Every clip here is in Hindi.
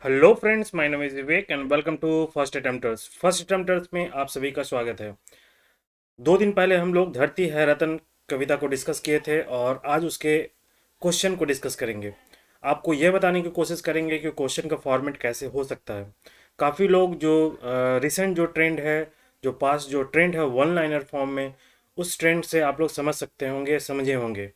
Hello friends, my name is Vivek and welcome to first attempters. First attempters में आप सभी का स्वागत है। 2 दिन पहले हम लोग धरती है रतन कविता को डिस्कस किए थे और आज उसके क्वेश्चन को डिस्कस करेंगे। आपको यह बताने की कोशिश करेंगे कि क्वेश्चन का फॉर्मेट कैसे हो सकता है। काफ़ी लोग जो रिसेंट जो ट्रेंड है, जो पास्ट जो ट्रेंड है वन लाइनर फॉर्म में, उस ट्रेंड से आप लोग समझ सकते होंगे, समझे होंगे।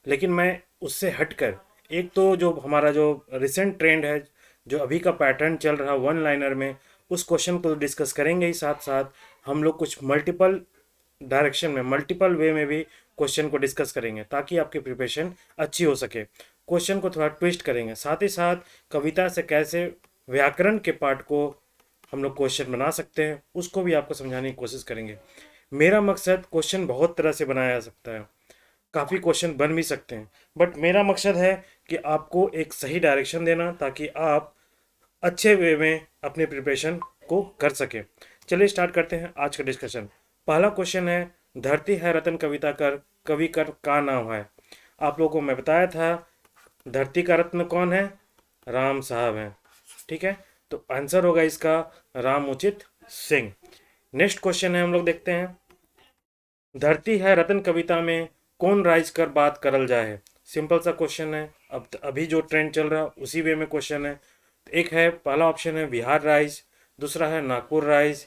लेकिन मैं उससे हटकर एक तो जो हमारा जो रिसेंट ट्रेंड है, जो अभी का पैटर्न चल रहा वन लाइनर में, उस क्वेश्चन को डिस्कस करेंगे ही साथ साथ हम लोग कुछ मल्टीपल डायरेक्शन में, मल्टीपल वे में भी क्वेश्चन को डिस्कस करेंगे ताकि आपकी प्रिपरेशन अच्छी हो सके। क्वेश्चन को थोड़ा ट्विस्ट करेंगे, साथ ही साथ कविता से कैसे व्याकरण के पार्ट को हम लोग क्वेश्चन बना सकते हैं उसको भी आपको समझाने की कोशिश करेंगे। मेरा मकसद, क्वेश्चन बहुत तरह से बनाया जा सकता है, काफ़ी क्वेश्चन बन भी सकते हैं, बट मेरा मकसद है कि आपको एक सही डायरेक्शन देना ताकि आप अच्छे वे में अपने प्रिपरेशन को कर सके। चलिए स्टार्ट करते हैं आज का डिस्कशन। पहला क्वेश्चन है, धरती है रतन कविता कर कवि कर का नाम है। आप लोगों को मैं बताया था धरती का रत्न कौन है, राम साहब हैं। ठीक है, तो आंसर होगा इसका रामउचित सिंह। नेक्स्ट क्वेश्चन है, हम लोग देखते हैं, धरती है रतन कविता में कौन राइज कर बात करल जाए। सिंपल सा क्वेश्चन है, अब अभी जो ट्रेंड चल रहा है उसी वे में क्वेश्चन है। एक है, पहला ऑप्शन है बिहार राइज, दूसरा है नागपुर राइज,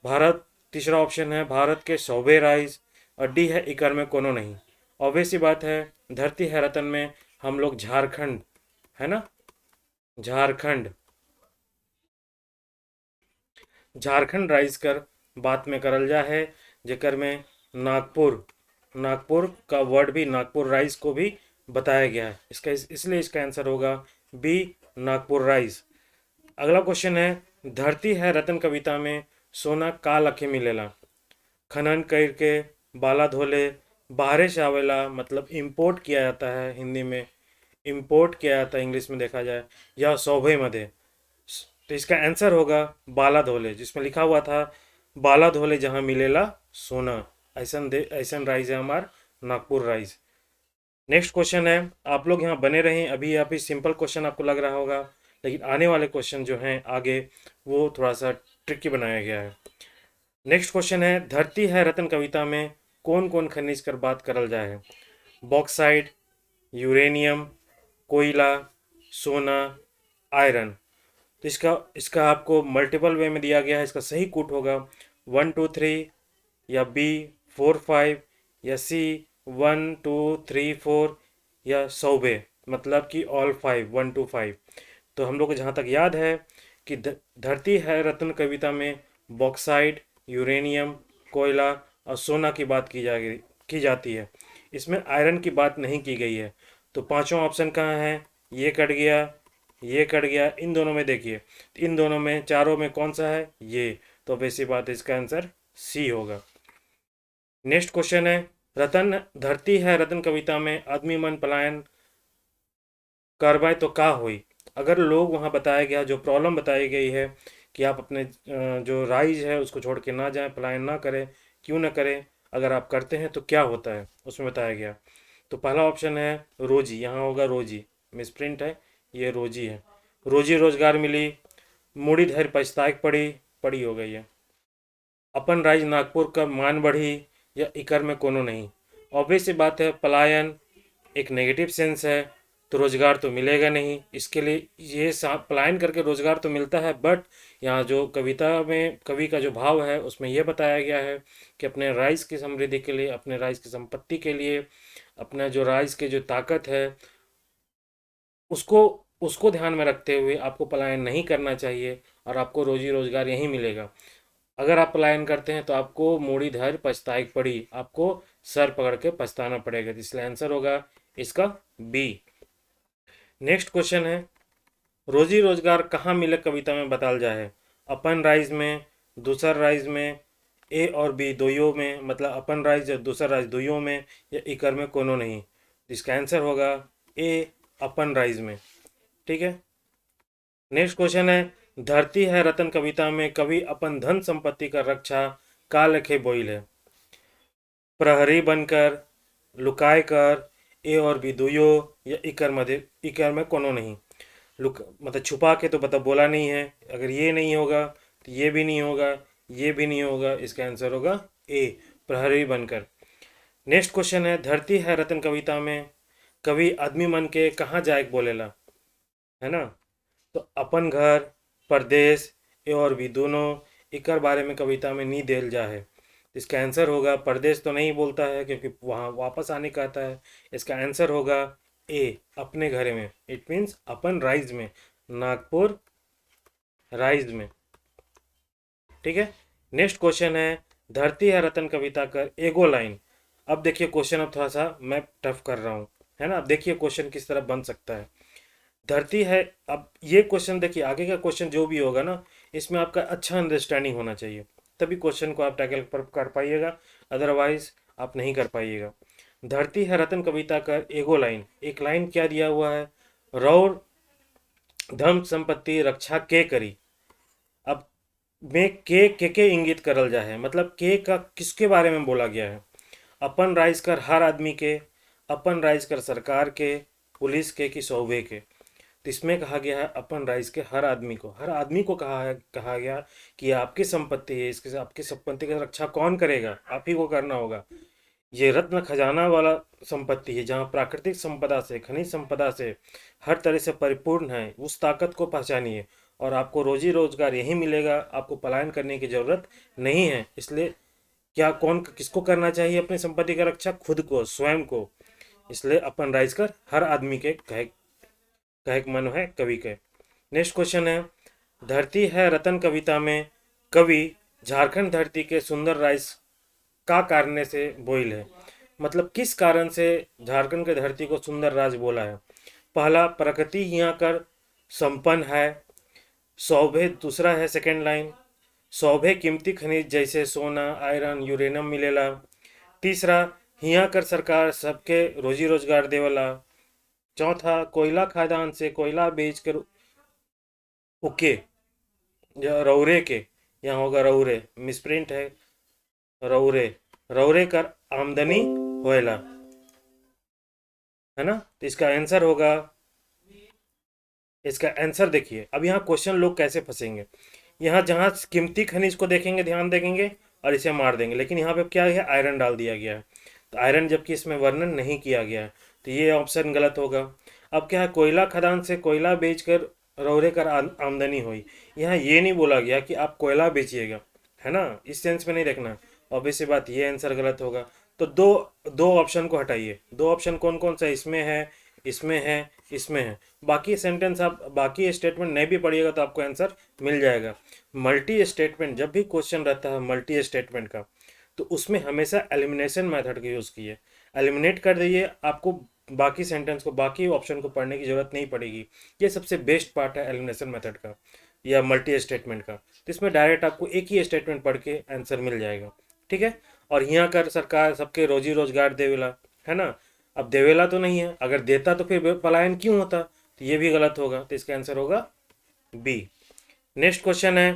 भारत, तीसरा ऑप्शन है भारत के सौबे राइज, और डी है इकर में कोनो नहीं। ऑब्वियस सी बात है, धरती है रतन में हम लोग झारखंड, है ना, झारखंड, झारखंड राइज कर बात में करल जा है, जेकर में नागपुर, नागपुर का वर्ड भी, नागपुर राइज को भी बताया गया है। इसका इसलिए इसका आंसर होगा बी, नागपुर राइज। अगला क्वेश्चन है, धरती है रतन कविता में सोना का लखे मिलेला। खनन करके, बाला धोले, बाहरे से आवेला, मतलब इंपोर्ट किया जाता है, हिंदी में इंपोर्ट किया जाता है, इंग्लिश में देखा जाए, या सौभे मध्य। तो इसका आंसर होगा बाला धोले, जिसमें लिखा हुआ था बाला धोले जहां मिलेला सोना। ऐसन राइज है हमार नागपुर राइज। नेक्स्ट क्वेश्चन है, आप लोग यहाँ बने रहें, अभी यहाँ पे सिंपल क्वेश्चन आपको लग रहा होगा, लेकिन आने वाले क्वेश्चन जो हैं आगे वो थोड़ा सा ट्रिकी बनाया गया है। नेक्स्ट क्वेश्चन है, धरती है रतन कविता में कौन कौन खनिज कर बात करल जाए। बॉक्साइड, यूरेनियम, कोयला, सोना, आयरन। तो इसका इसका आपको मल्टीपल वे में दिया गया है, इसका सही कूट होगा 1 2 3, या बी 4 5, या सी 1 2 3 4, या सौबे, मतलब कि ऑल 5 1 2 5। तो हम लोग को जहाँ तक याद है कि धरती है रत्न कविता में बॉक्साइड, यूरेनियम, कोयला और सोना की बात की जाती है। इसमें आयरन की बात नहीं की गई है। तो पांचों ऑप्शन कहाँ हैं, ये कट गया, ये कट गया, इन दोनों में देखिए, इन दोनों में, चारों में कौन सा है, ये। तो वैसी बात है, इसका आंसर सी होगा। नेक्स्ट क्वेश्चन है, रतन धरती है रतन कविता में आदमी मन पलायन कार्रवाई तो का हुई। अगर लोग वहाँ बताया गया, जो प्रॉब्लम बताई गई है कि आप अपने जो राइज है उसको छोड़ के ना जाएं, पलायन ना करें, क्यों ना करें, अगर आप करते हैं तो क्या होता है, उसमें बताया गया। तो पहला ऑप्शन है रोजी, यहाँ होगा रोजी, मिसप्रिंट है, ये रोजी है। रोजी रोजगार मिली, मूड़ी धैर्य पछताएक पड़ी, पड़ी हो गई है। अपन राइज नागपुर का मान बढ़ी, या इकर में कोनो नहीं। ऑब्वियस सी बात है, पलायन एक नेगेटिव सेंस है, तो रोजगार तो मिलेगा नहीं। इसके लिए ये पलायन करके रोजगार तो मिलता है, बट यहाँ जो कविता में कवि का जो भाव है उसमें यह बताया गया है कि अपने राइज की समृद्धि के लिए, अपने राइज की संपत्ति के लिए, अपना जो राइज की जो ताकत है उसको उसको ध्यान में रखते हुए आपको पलायन नहीं करना चाहिए, और आपको रोजी रोजगार यहीं मिलेगा। अगर आप पलायन करते हैं तो आपको मूड़ी धर पछताएक पड़ी, आपको सर पकड़ के पछताना पड़ेगा। तो इसलिए आंसर होगा इसका बी। नेक्स्ट क्वेश्चन है, रोजी रोजगार कहाँ मिले कविता में बताल जाए। अपन राइज में, दूसर राइज में, ए और बी दोयों में, मतलब अपन राइज और दूसर राइज दोयों में, या इकर में कोनो नहीं। इसका आंसर होगा ए, अपन राइज में। ठीक है। नेक्स्ट क्वेश्चन है, धरती है रतन कविता में कवि अपन धन संपत्ति का रक्षा का लखे बोइल है। प्रहरी बनकर, लुकाए कर, ए और बी दुयो, या इकर में कोनो नहीं। लुक मतलब छुपा के तो मतलब बोला नहीं है। अगर ये नहीं होगा तो ये भी नहीं होगा, ये भी नहीं होगा, इसका आंसर होगा ए, प्रहरी बनकर। नेक्स्ट क्वेश्चन है, धरती है रतन कविता में कवि आदमी मन के कहाँ जाए बोलेला, है ना। तो अपन घर, परदेश, ये और भी दोनों इकर बारे में कविता में नहीं देल जा है। इसका आंसर होगा, परदेश तो नहीं बोलता है क्योंकि वहाँ वापस आने का आता है। इसका आंसर होगा ए, अपने घर में। इट मीन्स अपन राइज में, नागपुर राइज में। ठीक है। नेक्स्ट क्वेश्चन है, धरती है रतन कविता कर एगो लाइन। अब देखिए क्वेश्चन, अब थोड़ा सा मैं टफ कर रहा हूँ, है ना। अब देखिए क्वेश्चन किस तरह बन सकता है। धरती है, अब ये क्वेश्चन देखिए, आगे का क्वेश्चन जो भी होगा ना, इसमें आपका अच्छा अंडरस्टैंडिंग होना चाहिए, तभी क्वेश्चन को आप टैकल कर पाइएगा, अदरवाइज आप नहीं कर पाइएगा। धरती है रतन कविता का एगो लाइन, एक लाइन क्या दिया हुआ है, रौर धम संपत्ति रक्षा के करी। अब में के इंगित करल जा है, मतलब के का किसके बारे में बोला गया है, अपन राइज कर हर आदमी के, अपन राइज कर सरकार के, पुलिस के कि सौबे के। तो इसमें कहा गया है अपन राइज के हर आदमी को, हर आदमी को कहा गया कि ये आपकी संपत्ति है, इसके आपकी संपत्ति की रक्षा कौन करेगा, आप ही को करना होगा। ये रत्न खजाना वाला संपत्ति है, जहाँ प्राकृतिक संपदा से, खनिज संपदा से हर तरह से परिपूर्ण है, उस ताकत को पहचानिए और आपको रोजी रोजगार यही मिलेगा, आपको पलायन करने की जरूरत नहीं है। इसलिए क्या कौन किसको करना चाहिए अपनी संपत्ति की रक्षा, खुद को, स्वयं को। इसलिए अपन राइज कर हर आदमी के कहे कहे मन है कवि के। नेक्स्ट क्वेश्चन है, धरती है रतन कविता में कवि झारखंड धरती के सुंदर राइज का कारण से बोइल है, मतलब किस कारण से झारखंड के धरती को सुंदर राज बोला है। पहला, प्रकृति यहाँ कर संपन्न है, सौभे, दूसरा है सेकेंड लाइन, सौभे कीमती खनिज जैसे सोना, आयरन, यूरेनियम मिलेला। तीसरा, हिया कर सरकार सबके रोजी रोजगार देवला। चौथा, कोयला खदान से कोयला बेच कर उके या रौरे के, यहाँ होगा रौरे, मिसप्रिंट है, रौरे, रौरे कर आमदनी होएला, है ना। तो इसका आंसर होगा, इसका आंसर देखिए, अब यहाँ क्वेश्चन लोग कैसे फंसेंगे, यहाँ जहाँ कीमती खनिज को देखेंगे, ध्यान देंगे और इसे मार देंगे, लेकिन यहाँ पे क्या है, आयरन डाल दिया गया है। तो आयरन जबकि इसमें वर्णन नहीं किया गया है, तो ये ऑप्शन गलत होगा। अब क्या है, कोयला खदान से कोयला बेचकर रौरे कर आमदनी हुई, यहाँ ये नहीं बोला गया कि आप कोयला बेचिएगा, है ना, इस सेंस में नहीं देखना। ऑब्वियस बात, ये आंसर गलत होगा। तो दो दो ऑप्शन को हटाइए, दो ऑप्शन कौन कौन सा, इसमें है, इसमें है, इसमें है। बाकी सेंटेंस आप, बाकी स्टेटमेंट नहीं भी पढ़िएगा तो आपको आंसर मिल जाएगा। मल्टी स्टेटमेंट, जब भी क्वेश्चन रहता है मल्टी स्टेटमेंट का, तो उसमें हमेशा एलिमिनेशन मेथड का यूज़ कीजिए, एलिमिनेट कर दीजिए, आपको बाकी सेंटेंस को, बाकी ऑप्शन को पढ़ने की जरूरत नहीं पड़ेगी। ये सबसे बेस्ट पार्ट है एलिमिनेशन मेथड का या मल्टी स्टेटमेंट का। तो इसमें डायरेक्ट आपको एक ही स्टेटमेंट पढ़ के आंसर मिल जाएगा, ठीक है। और यहाँ कर सरकार सबके रोजी रोजगार देवेला, है ना। अब देवेला तो नहीं है, अगर देता तो फिर पलायन क्यों होता, तो ये भी गलत होगा, तो इसका आंसर होगा बी। नेक्स्ट क्वेश्चन है,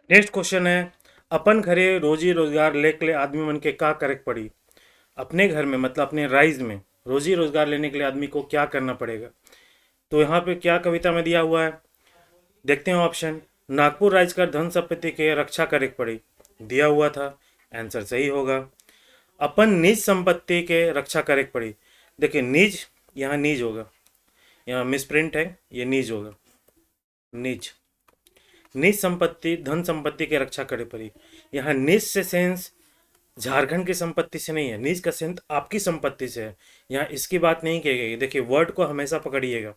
नेक्स्ट क्वेश्चन है, अपन घरे रोजी रोजगार लेके आदमी मन के का करे पड़ी। अपने घर में मतलब अपने राइज में रोजी रोजगार लेने के लिए आदमी को क्या करना पड़ेगा। तो यहाँ पे क्या कविता में दिया हुआ है, देखते हैं ऑप्शन। नागपुर राइज का धन संपत्ति के रक्षा करे पड़ी, दिया हुआ था, आंसर सही होगा। अपन निज संपत्ति के रक्षा करे पड़ी, देखिए निज, यहाँ निज होगा, यहाँ मिसप्रिंट है, ये निज होगा, निज, निज संपत्ति धन संपत्ति की रक्षा करे पड़ी। यहाँ निज से सेंस झारखंड की संपत्ति से नहीं है, निज का सेंस आपकी संपत्ति से है, यहाँ इसकी बात नहीं की गई। देखिए वर्ड को हमेशा पकड़िएगा,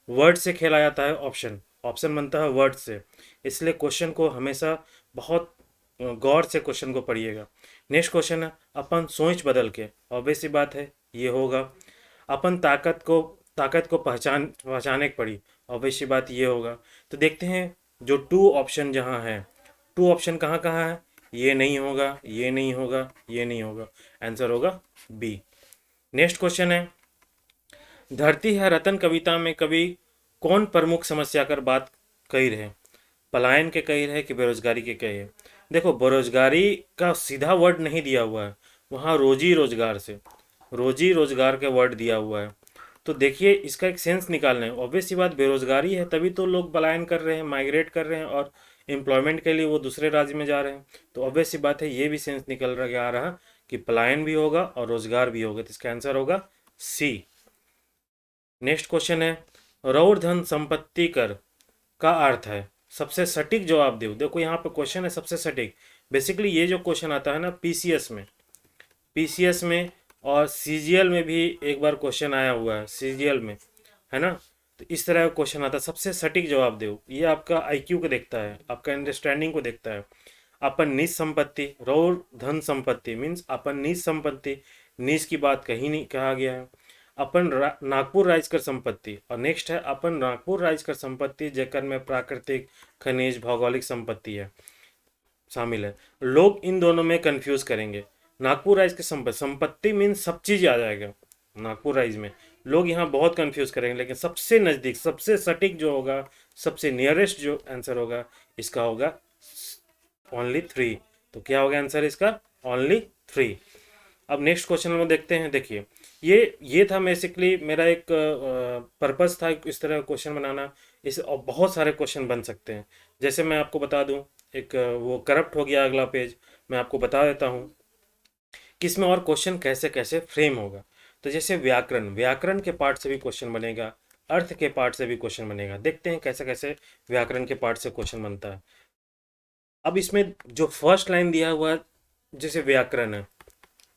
वर्ड से खेला जाता है, ऑप्शन ऑप्शन बनता है वर्ड से, इसलिए क्वेश्चन को हमेशा बहुत गौर से क्वेश्चन को पढ़िएगा। नेक्स्ट क्वेश्चन है, अपन सोच बदल के, ऑब्वियस सी बात है ये होगा। अपन ताकत को पहचाने की पड़ी, ऑब्वियस सी बात ये होगा। तो देखते हैं जो टू ऑप्शन जहाँ है, टू ऑप्शन कहाँ कहाँ है, ये नहीं होगा, ये नहीं होगा, ये नहीं होगा, आंसर होगा बी। नेक्स्ट क्वेश्चन है, धरती है रतन कविता में कवि कौन प्रमुख समस्या कर बात कही रहे। पलायन के कही है कि बेरोजगारी के कही है? देखो, बेरोजगारी का सीधा वर्ड नहीं दिया हुआ है, वहाँ रोजी रोजगार से, रोजी रोजगार के वर्ड दिया हुआ है। तो देखिए, इसका एक सेंस निकालना है। ऑब्वियस सी बात, बेरोजगारी है तभी तो लोग पलायन कर रहे हैं, माइग्रेट कर रहे हैं, और एम्प्लॉयमेंट के लिए वो दूसरे राज्य में जा रहे हैं। तो ऑब्वियस सी बात है, ये भी सेंस निकल रहा आ रहा कि पलायन भी होगा और रोजगार भी होगा। तो इसका आंसर होगा सी। नेक्स्ट क्वेश्चन है, रौर धन संपत्ति कर का अर्थ है? सबसे सटीक जवाब दो। देखो यहाँ पे क्वेश्चन है सबसे सटीक। बेसिकली ये जो क्वेश्चन आता है ना पीसीएस में, पीसीएस में और सीजीएल में भी एक बार क्वेश्चन आया हुआ है, सीजीएल में, है ना। तो इस तरह का क्वेश्चन आता है, सबसे सटीक जवाब दो। ये आपका आईक्यू को देखता है, आपका अंडरस्टैंडिंग को देखता है। अपन निज संपत्ति, रौर धन संपत्ति मीन्स अपन निज संपत्ति, निज की बात कहीं नहीं कहा गया है। अपन नागपुर राज्य कर संपत्ति, और नेक्स्ट है अपन नागपुर राज्य कर संपत्ति जेकर में प्राकृतिक, खनिज, भौगोलिक संपत्ति है शामिल है। लोग इन दोनों में कंफ्यूज करेंगे। नागपुर राज्य की संपत्ति, संपत्ति मीन्स सब चीज आ जाएगा नागपुर राज्य में। लोग यहाँ बहुत कंफ्यूज करेंगे, लेकिन सबसे नजदीक, सबसे सटीक जो होगा, सबसे नियरेस्ट जो आंसर होगा, इसका होगा ओनली 3। तो क्या होगा आंसर इसका? ओनली 3। अब नेक्स्ट क्वेश्चन हम लोग देखते हैं। देखिए, ये था बेसिकली मेरा एक पर्पस था इस तरह का क्वेश्चन बनाना। इस और बहुत सारे क्वेश्चन बन सकते हैं। जैसे मैं आपको बता दूं, एक वो करप्ट हो गया अगला पेज, मैं आपको बता देता हूं कि इसमें और क्वेश्चन कैसे कैसे फ्रेम होगा। तो जैसे व्याकरण, व्याकरण के पार्ट से भी क्वेश्चन बनेगा, अर्थ के पार्ट से भी क्वेश्चन बनेगा। देखते हैं कैसे कैसे व्याकरण के पार्ट से क्वेश्चन बनता है। अब इसमें जो फर्स्ट लाइन दिया हुआ है, जैसे व्याकरण है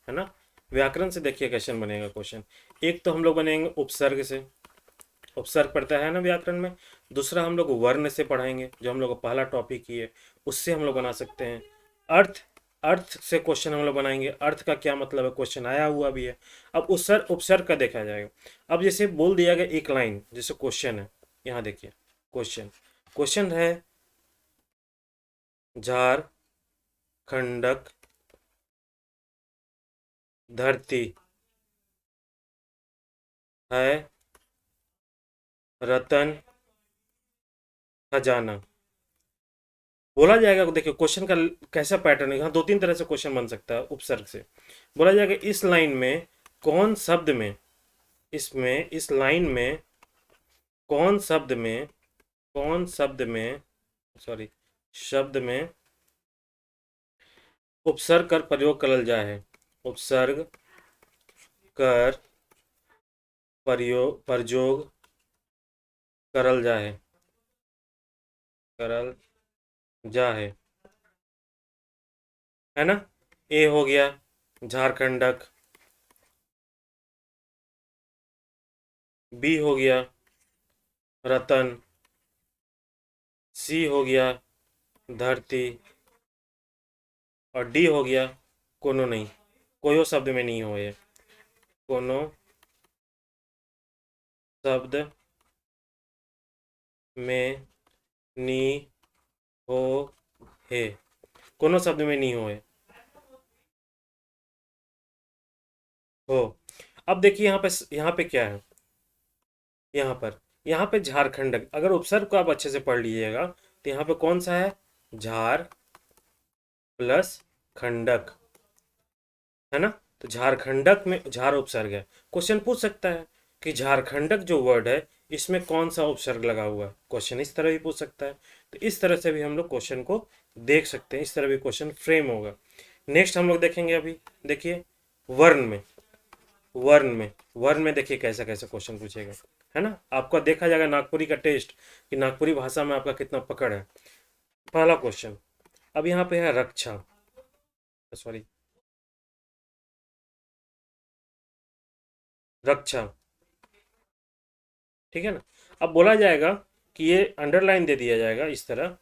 ना, व्याकरण से देखिए क्वेश्चन बनेगा। क्वेश्चन एक तो हम लोग बनेंगे उपसर्ग से, उपसर्ग पड़ता है ना व्याकरण में। दूसरा हम लोग वर्ण से पढ़ाएंगे, जो हम लोग का पहला टॉपिक ही है, उससे हम लोग बना सकते हैं। अर्थ, अर्थ से क्वेश्चन हम लोग बनाएंगे, अर्थ का क्या मतलब है, क्वेश्चन आया हुआ भी है। अब उपसर्ग, उपसर्ग का देखा जाएगा। अब जैसे बोल दिया गया एक लाइन, जैसे क्वेश्चन है, यहाँ देखिए क्वेश्चन, क्वेश्चन है झारखंडक धरती है रतन खजाना। बोला जाएगा, देखिए क्वेश्चन का कैसा पैटर्न है, यहाँ दो तीन तरह से क्वेश्चन बन सकता है उपसर्ग से। बोला जाएगा इस लाइन में कौन शब्द में, इसमें इस लाइन में कौन शब्द में, कौन शब्द में, सॉरी, शब्द में उपसर्ग कर प्रयोग करल जाए है, उपसर्ग कर प्रयोग प्रयोग करल जाए है, करल जा है ना। ए हो गया झारखंडक, बी हो गया रतन, सी हो गया धरती, और डी हो गया कोनो नहीं, कोयो शब्द में नहीं हो ये, कोनो शब्द में नी हो है, कोनो शब्द में नहीं हो है हो। अब देखिए यहाँ पे क्या है, यहाँ पे झारखंड, अगर उपसर्ग को आप अच्छे से पढ़ लीजिएगा तो यहाँ पे कौन सा है, झार प्लस खंडक, है ना। तो झारखंडक में झार उपसर्ग है। क्वेश्चन पूछ सकता है कि झारखंडक जो वर्ड है इसमें कौन सा उपसर्ग लगा हुआ है, क्वेश्चन इस तरह भी पूछ सकता है। तो इस तरह से भी हम लोग क्वेश्चन को देख सकते हैं, इस तरह भी क्वेश्चन फ्रेम होगा। नेक्स्ट हम लोग देखेंगे, अभी देखिए वर्ण में, वर्ण में, वर्ण में देखिए कैसा कैसा क्वेश्चन पूछेगा, है ना। आपका देखा जाएगा नागपुरी का टेस्ट कि नागपुरी भाषा में आपका कितना पकड़ है। पहला क्वेश्चन, अब यहाँ पे है रक्षा, सॉरी, रक्षा, ठीक है ना। अब बोला जाएगा कि ये अंडरलाइन दे दिया जाएगा, इस तरह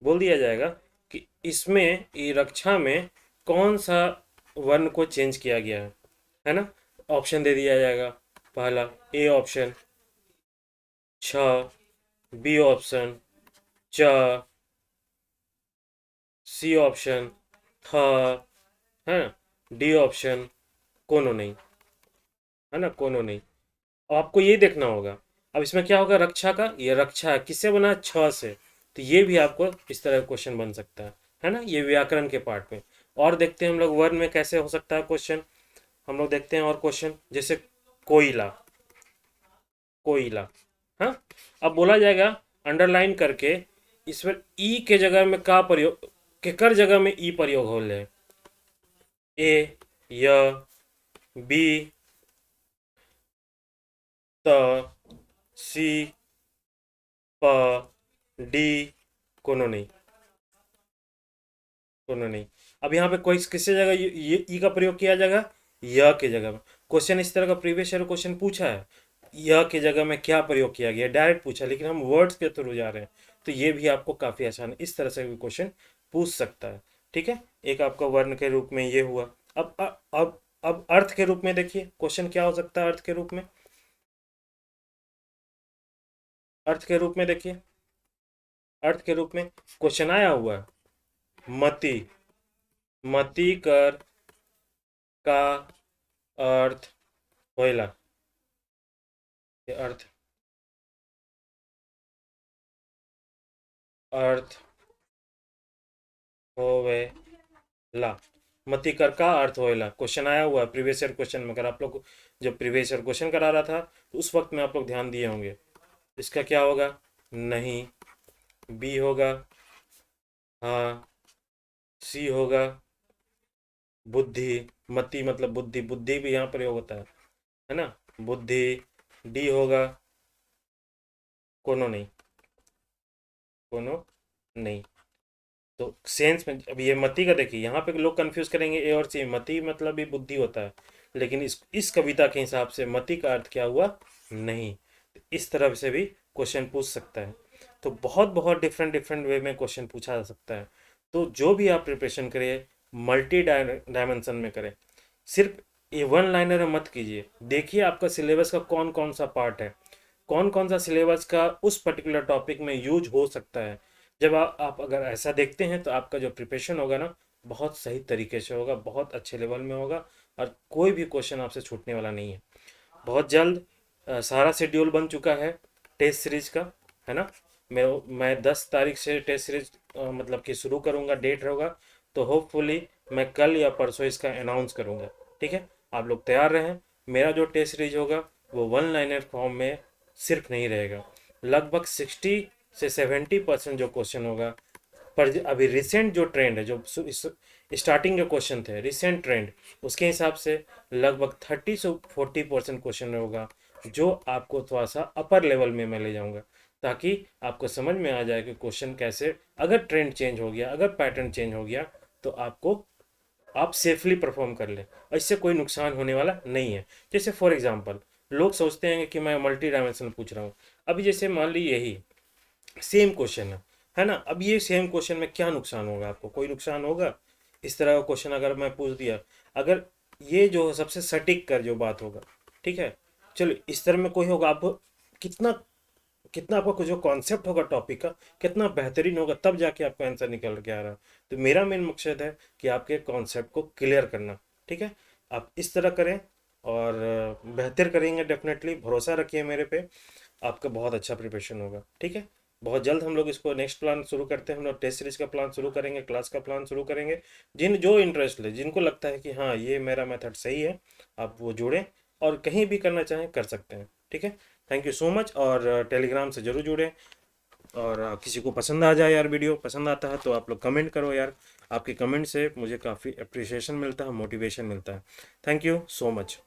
बोल दिया जाएगा कि इसमें ये रक्षा में कौन सा वर्ण को चेंज किया गया है ना। ऑप्शन दे दिया जाएगा, पहला ए ऑप्शन छ, बी ऑप्शन च, सी ऑप्शन थ, है ना, डी ऑप्शन कोनो नहीं, है ना, कोनो नहीं। अब आपको ये देखना होगा अब इसमें क्या होगा, रक्षा का, ये रक्षा है, किससे बना है, छ से। तो ये भी आपको इस तरह का क्वेश्चन बन सकता है ना, ये व्याकरण के पार्ट में। और देखते हैं हम लोग वर्ण में कैसे हो सकता है क्वेश्चन। हम लोग देखते हैं और क्वेश्चन, जैसे कोयला, कोयला। हाँ, अब बोला जाएगा अंडरलाइन करके, इस पर ई के जगह में का प्रयोग, केकर जगह में ई प्रयोग हो ले, ए, य, बी, त, सी, प, डी, कोनो नहीं, कोनो नहीं। अब यहाँ पे कोई किससे जगह ये ई का प्रयोग किया जाएगा, य के जगह में। क्वेश्चन इस तरह का प्रीवियस ईयर क्वेश्चन पूछा है, य के जगह में क्या प्रयोग किया गया, डायरेक्ट पूछा, लेकिन हम वर्ड्स के थ्रू जा रहे हैं, तो ये भी आपको काफी आसान है, इस तरह से भी क्वेश्चन पूछ सकता है। ठीक है, एक आपका वर्ण के रूप में ये हुआ। अब अर्थ के रूप में देखिए क्वेश्चन क्या हो सकता है, अर्थ के रूप में, अर्थ के रूप में देखिए, अर्थ के रूप में क्वेश्चन आया हुआ है, मति, मति कर का अर्थ होइला, ये अर्थ, अर्थ होवेला, मति कर का अर्थ होएला, क्वेश्चन आया हुआ है प्रीवियस ईयर क्वेश्चन में। अगर आप लोग जब प्रीवियस ईयर क्वेश्चन करा रहा था तो उस वक्त में आप लोग ध्यान दिए होंगे। इसका क्या होगा, नहीं, बी होगा, हाँ, सी होगा, बुद्धि, मति मतलब बुद्धि, बुद्धि भी यहाँ प्रयोग होता है ना, बुद्धि, डी होगा, कोनो नहीं, कोनो नहीं। तो सेंस में अब ये मति का देखिए, यहाँ पे लोग कंफ्यूज करेंगे ए और सी, मति मतलब भी बुद्धि होता है, लेकिन इस कविता के हिसाब से मति का अर्थ क्या हुआ, नहीं। इस तरह से भी क्वेश्चन पूछ सकता है। तो बहुत बहुत डिफरेंट डिफरेंट वे में क्वेश्चन पूछा जा सकता है। तो जो भी आप प्रिपरेशन करिए, मल्टी डायमेंशन में करें, सिर्फ ये वन लाइनर में मत कीजिए। देखिए आपका सिलेबस का कौन कौन सा पार्ट है, कौन कौन सा सिलेबस का उस पर्टिकुलर टॉपिक में यूज हो सकता है। जब आप अगर ऐसा देखते हैं तो आपका जो प्रिपरेशन होगा ना, बहुत सही तरीके से होगा, बहुत अच्छे लेवल में होगा, और कोई भी क्वेश्चन आपसे छूटने वाला नहीं है। बहुत जल्द सारा शेड्यूल बन चुका है टेस्ट सीरीज का, है ना। मैं 10 तारीख से टेस्ट सीरीज मतलब कि शुरू करूँगा, डेट होगा, तो होपफुली मैं कल या परसों इसका अनाउंस करूँगा। ठीक है, आप लोग तैयार रहें। मेरा जो टेस्ट सीरीज होगा वो वन लाइनर फॉर्म में सिर्फ नहीं रहेगा, लगभग 60 से 70% जो क्वेश्चन होगा, पर अभी रिसेंट जो ट्रेंड है, जो स्टार्टिंग के क्वेश्चन थे, रिसेंट ट्रेंड, उसके हिसाब से लगभग 30 से 40% क्वेश्चन होगा, जो आपको थोड़ा सा अपर लेवल में मैं ले जाऊंगा, ताकि आपको समझ में आ जाए कि क्वेश्चन कैसे, अगर ट्रेंड चेंज हो गया, अगर पैटर्न चेंज हो गया, तो आप सेफली परफॉर्म कर ले, इससे कोई नुकसान होने वाला नहीं है। जैसे फॉर एग्जांपल, लोग सोचते हैं कि मैं मल्टी डायमेंशनल पूछ रहा हूँ। अभी जैसे मान ली यही सेम क्वेश्चन है ना, अब ये सेम क्वेश्चन में क्या नुकसान होगा, आपको कोई नुकसान होगा? इस तरह का क्वेश्चन अगर मैं पूछ दिया, अगर ये जो सबसे सटीक कर जो बात होगा, ठीक है, चलो इस तरह में कोई होगा, आप कितना कितना आपका जो कॉन्सेप्ट होगा टॉपिक का कितना बेहतरीन होगा, तब जाके आपका आंसर निकल के आ रहा है। तो मेरा मेन मकसद है कि आपके कॉन्सेप्ट को क्लियर करना। ठीक है, आप इस तरह करें और बेहतर करेंगे, डेफिनेटली भरोसा रखिए मेरे पे, आपका बहुत अच्छा प्रिपरेशन होगा। ठीक है, बहुत जल्द हम लोग इसको नेक्स्ट प्लान शुरू करते हैं, हम लोग टेस्ट सीरीज का प्लान शुरू करेंगे, क्लास का प्लान शुरू करेंगे। जो इंटरेस्ट ले, जिनको लगता है कि हाँ ये मेरा मेथड सही है, आप वो जुड़ें, और कहीं भी करना चाहें कर सकते हैं। ठीक है, थैंक यू सो मच, और टेलीग्राम से ज़रूर जुड़ें। और किसी को पसंद आ जाए यार, वीडियो पसंद आता है तो आप लोग कमेंट करो यार, आपके कमेंट से मुझे काफ़ी अप्रिसिएशन मिलता है, मोटिवेशन मिलता है। Thank you so much.